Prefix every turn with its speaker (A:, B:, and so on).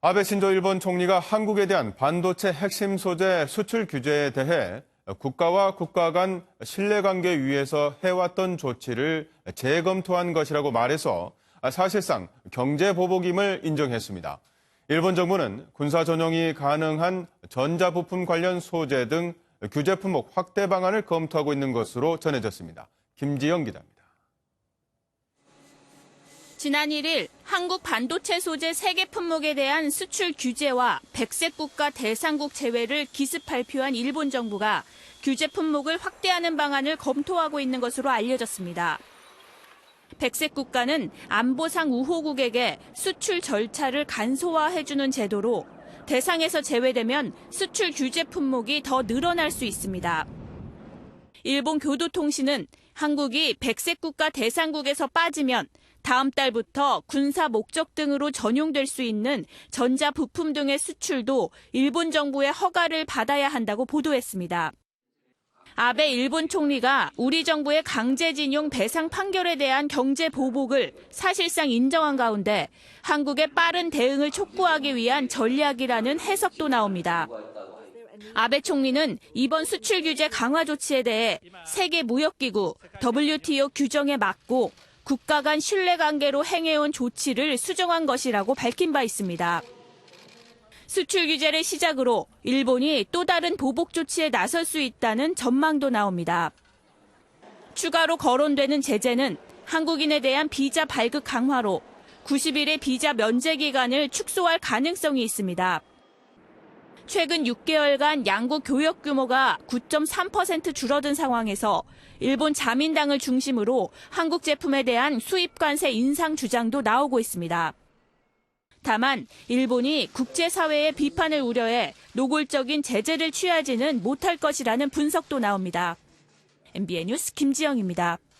A: 아베 신조 일본 총리가 한국에 대한 반도체 핵심 소재 수출 규제에 대해 국가와 국가 간 신뢰관계 위에서 해왔던 조치를 재검토한 것이라고 말해서 사실상 경제보복임을 인정했습니다. 일본 정부는 군사 전용이 가능한 전자부품 관련 소재 등 규제 품목 확대 방안을 검토하고 있는 것으로 전해졌습니다. 김지영 기자입니다.
B: 지난 1일 한국 반도체 소재 3개 품목에 대한 수출 규제와 백색 국가 대상국 제외를 기습 발표한 일본 정부가 규제 품목을 확대하는 방안을 검토하고 있는 것으로 알려졌습니다. 백색 국가는 안보상 우호국에게 수출 절차를 간소화해주는 제도로 대상에서 제외되면 수출 규제 품목이 더 늘어날 수 있습니다. 일본 교도통신은 한국이 백색 국가 대상국에서 빠지면 다음 달부터 군사 목적 등으로 전용될 수 있는 전자부품 등의 수출도 일본 정부의 허가를 받아야 한다고 보도했습니다. 아베 일본 총리가 우리 정부의 강제징용 배상 판결에 대한 경제 보복을 사실상 인정한 가운데 한국의 빠른 대응을 촉구하기 위한 전략이라는 해석도 나옵니다. 아베 총리는 이번 수출 규제 강화 조치에 대해 세계무역기구 WTO 규정에 맞고 국가 간 신뢰관계로 행해온 조치를 수정한 것이라고 밝힌 바 있습니다. 수출 규제를 시작으로 일본이 또 다른 보복 조치에 나설 수 있다는 전망도 나옵니다. 추가로 거론되는 제재는 한국인에 대한 비자 발급 강화로 90일의 비자 면제 기간을 축소할 가능성이 있습니다. 최근 6개월간 양국 교역 규모가 9.3% 줄어든 상황에서 일본 자민당을 중심으로 한국 제품에 대한 수입 관세 인상 주장도 나오고 있습니다. 다만 일본이 국제사회의 비판을 우려해 노골적인 제재를 취하지는 못할 것이라는 분석도 나옵니다. MBN 뉴스 김지영입니다.